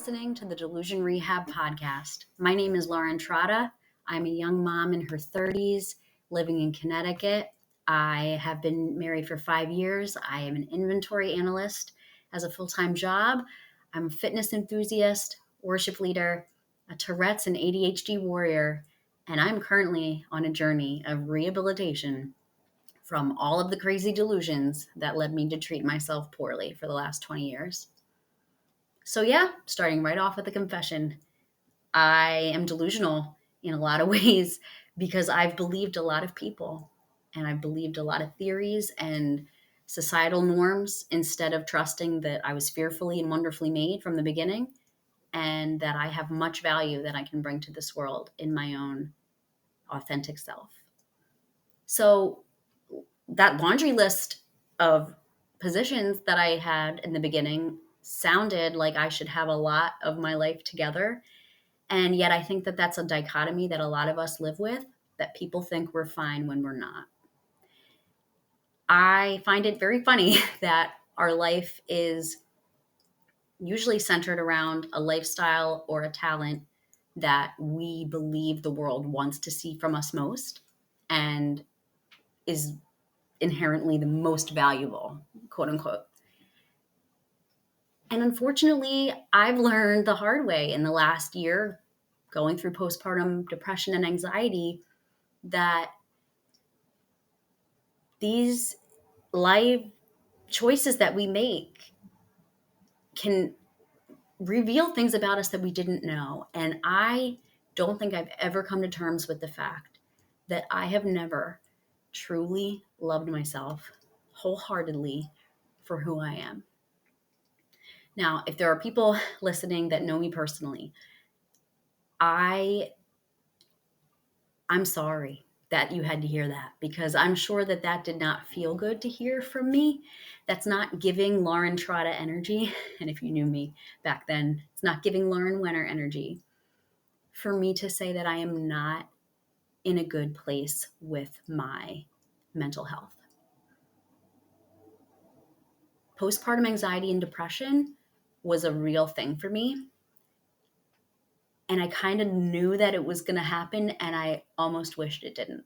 listening to the Delusion Rehab podcast. My name is Lauren Trotta. I'm a young mom in her 30s living in Connecticut. I have been married for 5 years. I am an inventory analyst as a full-time job. I'm a fitness enthusiast, worship leader, a Tourette's and ADHD warrior, and I'm currently on a journey of rehabilitation from all of the crazy delusions that led me to treat myself poorly for the last 20 years. So yeah, starting right off with a confession. I am delusional in a lot of ways because I've believed a lot of people and I've believed a lot of theories and societal norms instead of trusting that I was fearfully and wonderfully made from the beginning and that I have much value that I can bring to this world in my own authentic self. So that laundry list of positions that I had in the beginning sounded like I should have a lot of my life together. And yet I think that that's a dichotomy that a lot of us live with, that people think we're fine when we're not. I find it very funny that our life is usually centered around a lifestyle or a talent that we believe the world wants to see from us most and is inherently the most valuable, quote unquote. And unfortunately, I've learned the hard way in the last year, going through postpartum depression and anxiety, that these life choices that we make can reveal things about us that we didn't know. And I don't think I've ever come to terms with the fact that I have never truly loved myself wholeheartedly for who I am. Now, if there are people listening that know me personally, I'm sorry that you had to hear that, because I'm sure that that did not feel good to hear from me. That's not giving Lauren Trotta energy. And if you knew me back then, it's not giving Lauren Wenner energy for me to say that I am not in a good place with my mental health. Postpartum anxiety and depression was a real thing for me. And I kind of knew that it was going to happen, and I almost wished it didn't.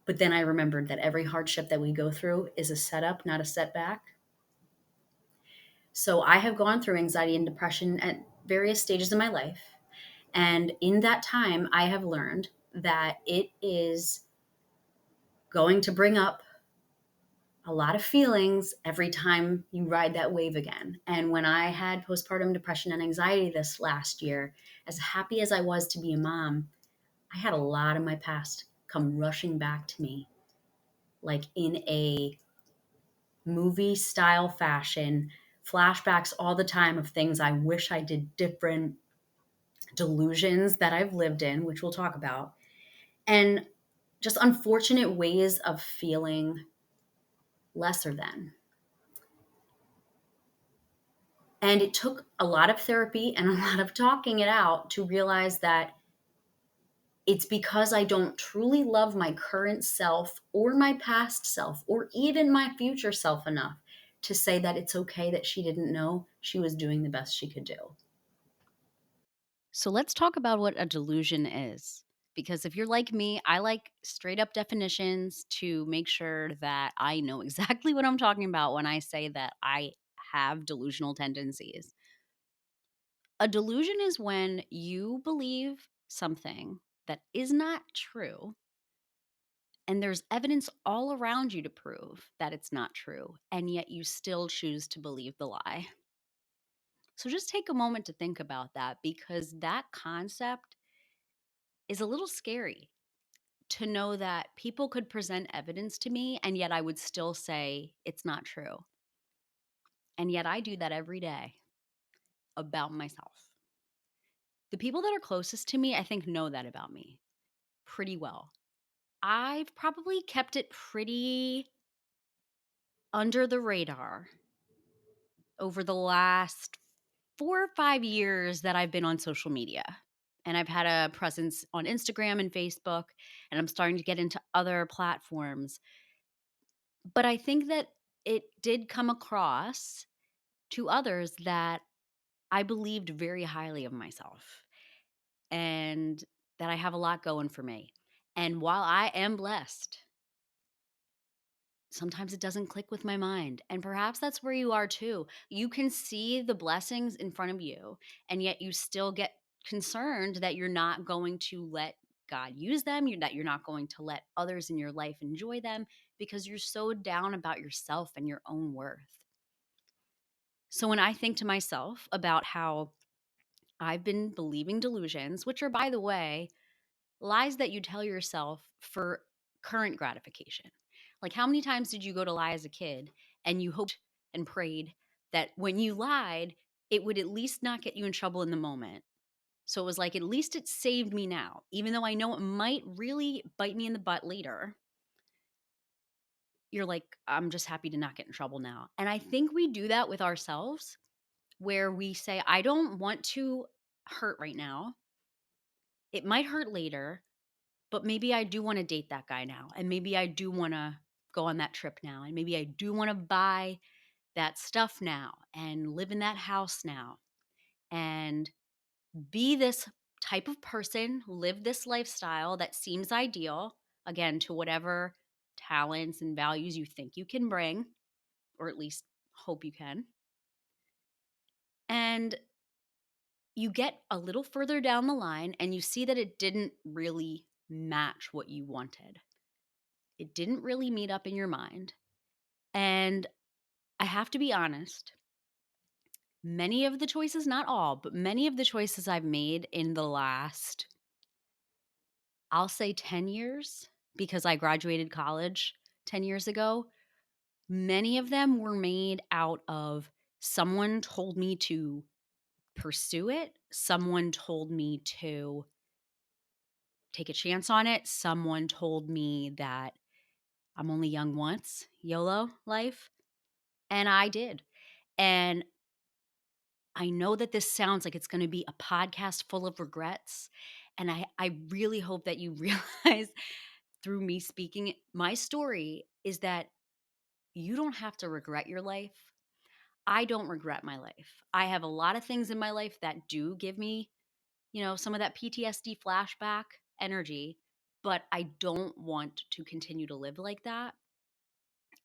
But then I remembered that every hardship that we go through is a setup, not a setback. So I have gone through anxiety and depression at various stages of my life. And in that time, I have learned that it is going to bring up a lot of feelings every time you ride that wave again. And when I had postpartum depression and anxiety this last year, as happy as I was to be a mom, I had a lot of my past come rushing back to me, like in a movie style fashion, flashbacks all the time of things I wish I did different, delusions that I've lived in, which we'll talk about, and just unfortunate ways of feeling lesser than. And it took a lot of therapy and a lot of talking it out to realize that it's because I don't truly love my current self or my past self or even my future self enough to say that it's okay that she didn't know she was doing the best she could do. So let's talk about what a delusion is. Because if you're like me, I like straight up definitions to make sure that I know exactly what I'm talking about when I say that I have delusional tendencies. A delusion is when you believe something that is not true, and there's evidence all around you to prove that it's not true, and yet you still choose to believe the lie. So just take a moment to think about that, because that concept is a little scary, to know that people could present evidence to me and yet I would still say it's not true. And yet I do that every day about myself. The people that are closest to me, I think, know that about me pretty well. I've probably kept it pretty under the radar over the last 4 or 5 years that I've been on social media. And I've had a presence on Instagram and Facebook, and I'm starting to get into other platforms. But I think that it did come across to others that I believed very highly of myself and that I have a lot going for me. And while I am blessed, sometimes it doesn't click with my mind. And perhaps that's where you are too. You can see the blessings in front of you, and yet you still get concerned that you're not going to let God use them, that you're not going to let others in your life enjoy them because you're so down about yourself and your own worth. So when I think to myself about how I've been believing delusions, which are, by the way, lies that you tell yourself for current gratification. Like, how many times did you go to lie as a kid and you hoped and prayed that when you lied, it would at least not get you in trouble in the moment? So it was like, at least it saved me now, even though I know it might really bite me in the butt later. You're like, I'm just happy to not get in trouble now. And I think we do that with ourselves, where we say, I don't want to hurt right now. It might hurt later, but maybe I do want to date that guy now. And maybe I do want to go on that trip now. And maybe I do want to buy that stuff now and live in that house now and be this type of person, live this lifestyle that seems ideal, again, to whatever talents and values you think you can bring, or at least hope you can. And you get a little further down the line and you see that it didn't really match what you wanted. It didn't really meet up in your mind. And I have to be honest, many of the choices, not all, but many of the choices I've made in the last, I'll say 10 years, because I graduated college 10 years ago, many of them were made out of someone told me to pursue it, someone told me to take a chance on it, someone told me that I'm only young once, YOLO life, and I did. And I know that this sounds like it's going to be a podcast full of regrets. And I really hope that you realize through me speaking, my story is that you don't have to regret your life. I don't regret my life. I have a lot of things in my life that do give me, some of that PTSD flashback energy, but I don't want to continue to live like that.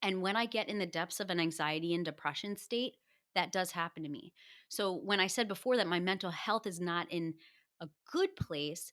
And when I get in the depths of an anxiety and depression state, that does happen to me. So when I said before that my mental health is not in a good place,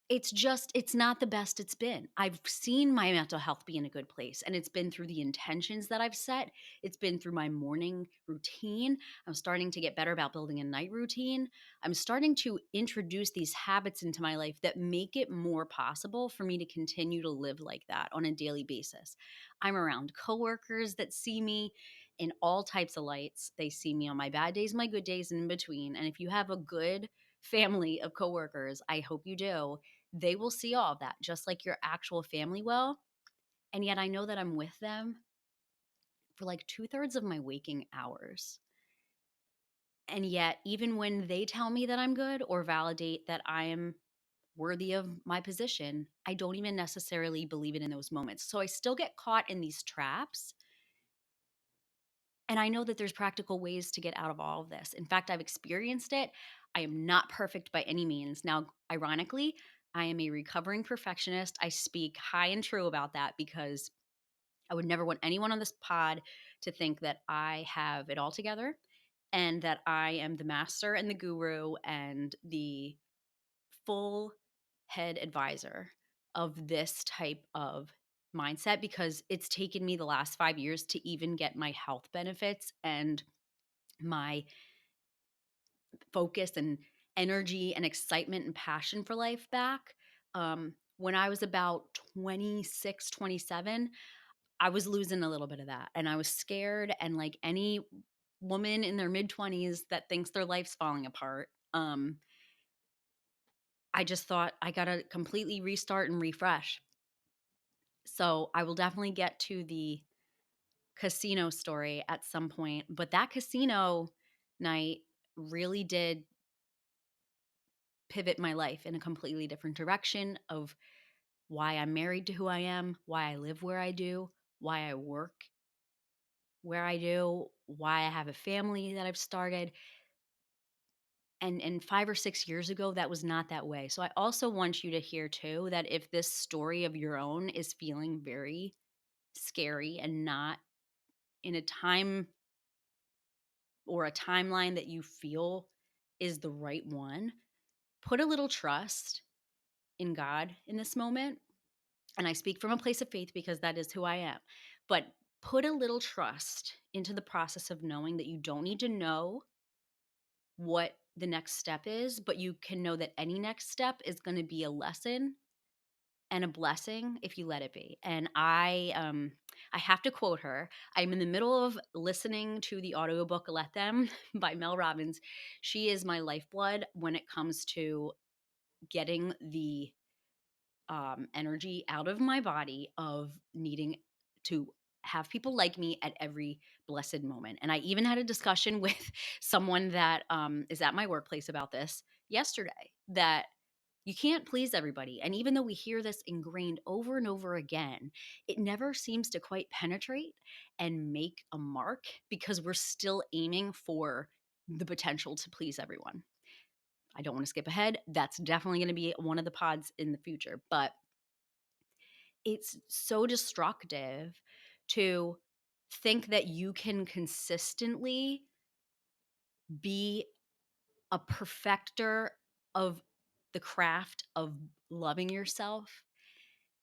it's not the best it's been. I've seen my mental health be in a good place, and it's been through the intentions that I've set. It's been through my morning routine. I'm starting to get better about building a night routine. I'm starting to introduce these habits into my life that make it more possible for me to continue to live like that on a daily basis. I'm around coworkers that see me in all types of lights. They see me on my bad days, my good days, and in between. And if you have a good family of coworkers, I hope you do, they will see all of that just like your actual family will. And yet I know that I'm with them for like 2/3 of my waking hours. And yet, even when they tell me that I'm good or validate that I am worthy of my position, I don't even necessarily believe it in those moments. So I still get caught in these traps. And I know that there's practical ways to get out of all of this. In fact, I've experienced it. I am not perfect by any means. Now, ironically, I am a recovering perfectionist. I speak high and true about that because I would never want anyone on this pod to think that I have it all together and that I am the master and the guru and the full head advisor of this type of mindset, because it's taken me the last 5 years to even get my health benefits and my focus and energy and excitement and passion for life back. When I was about 26, 27, I was losing a little bit of that. And I was scared. And like any woman in their mid 20s that thinks their life's falling apart, I just thought I got to completely restart and refresh. So I will definitely get to the casino story at some point. But that casino night really did pivot my life in a completely different direction of why I'm married to who I am, why I live where I do, why I work where I do, why I have a family that I've started. And 5 or 6 years ago, that was not that way. So I also want you to hear too that if this story of your own is feeling very scary and not in a time or a timeline that you feel is the right one, put a little trust in God in this moment. And I speak from a place of faith because that is who I am. But put a little trust into the process of knowing that you don't need to know what the next step is, but you can know that any next step is going to be a lesson and a blessing if you let it be. And I have to quote her. I'm in the middle of listening to the audiobook Let Them by Mel Robbins. She is my lifeblood when it comes to getting the energy out of my body of needing to have people like me at every blessed moment. And I even had a discussion with someone that is at my workplace about this yesterday, that you can't please everybody. And even though we hear this ingrained over and over again, it never seems to quite penetrate and make a mark because we're still aiming for the potential to please everyone. I don't want to skip ahead. That's definitely going to be one of the pods in the future. But it's so destructive to think that you can consistently be a perfecter of the craft of loving yourself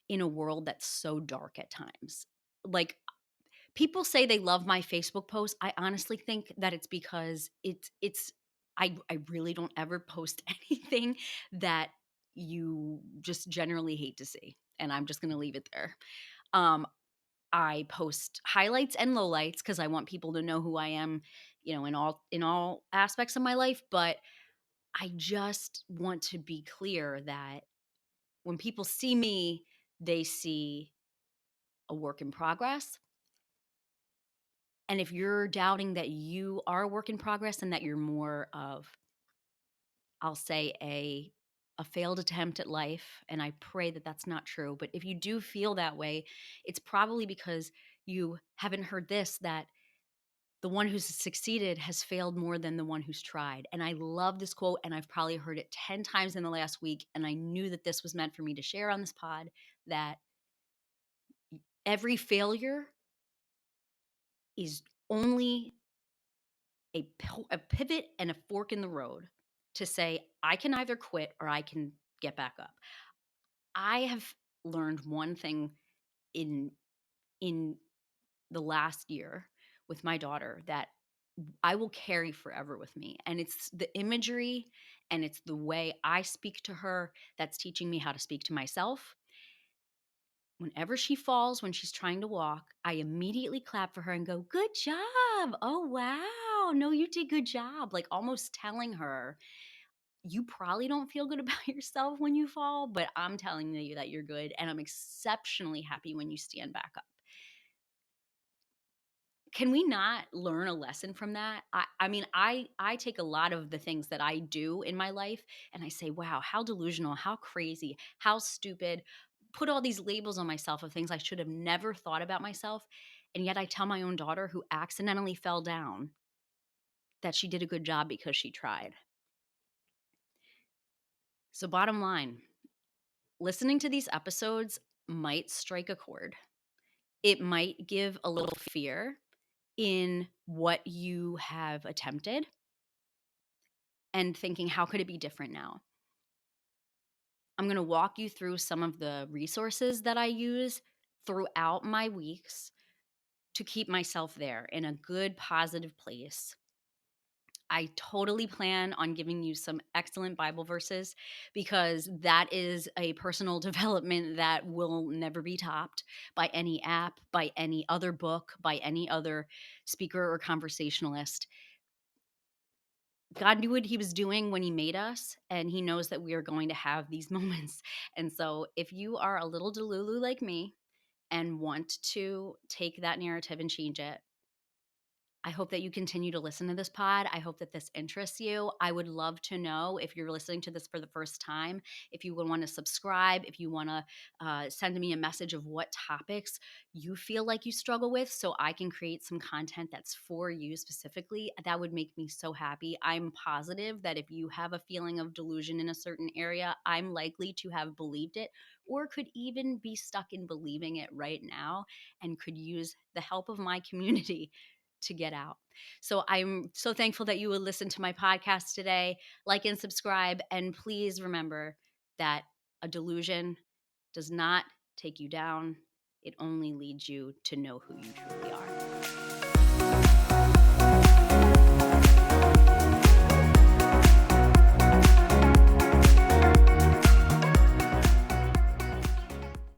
in a world that's so dark at times. Like, people say they love my Facebook posts. I honestly think that it's because I really don't ever post anything that you just generally hate to see. And I'm just going to leave it there. Um, I post highlights and lowlights because I want people to know who I am, in all aspects of my life. But I just want to be clear that when people see me, they see a work in progress. And if you're doubting that you are a work in progress and that you're more of, I'll say, a failed attempt at life, and I pray that that's not true, but if you do feel that way, it's probably because you haven't heard this, that the one who's succeeded has failed more than the one who's tried. And I love this quote, and I've probably heard it 10 times in the last week. And I knew that this was meant for me to share on this pod, that every failure is only a pivot and a fork in the road to say, I can either quit or I can get back up. I have learned one thing in in the last year with my daughter that I will carry forever with me. And it's the imagery and it's the way I speak to her that's teaching me how to speak to myself. Whenever she falls, when she's trying to walk, I immediately clap for her and go, "Good job. Oh, wow. No, you did good job." Like, almost telling her, you probably don't feel good about yourself when you fall, but I'm telling you that you're good. And I'm exceptionally happy when you stand back up. Can we not learn a lesson from that? I mean, I take a lot of the things that I do in my life and I say, wow, how delusional, how crazy, how stupid. Put all these labels on myself of things I should have never thought about myself. And yet I tell my own daughter, who accidentally fell down, that she did a good job because she tried. So, bottom line, listening to these episodes might strike a chord. It might give a little fear in what you have attempted and thinking, how could it be different now? I'm going to walk you through some of the resources that I use throughout my weeks to keep myself there in a good, positive place. I totally plan on giving you some excellent Bible verses because that is a personal development that will never be topped by any app, by any other book, by any other speaker or conversationalist. God knew what he was doing when he made us, and he knows that we are going to have these moments. And so if you are a little Delulu like me and want to take that narrative and change it, I hope that you continue to listen to this pod. I hope that this interests you. I would love to know if you're listening to this for the first time, if you would want to subscribe, if you want to send me a message of what topics you feel like you struggle with so I can create some content that's for you specifically. That would make me so happy. I'm positive that if you have a feeling of delusion in a certain area, I'm likely to have believed it or could even be stuck in believing it right now and could use the help of my community to get out. So I'm so thankful that you would listen to my podcast today. Like and subscribe. And please remember that a delusion does not take you down, it only leads you to know who you truly are.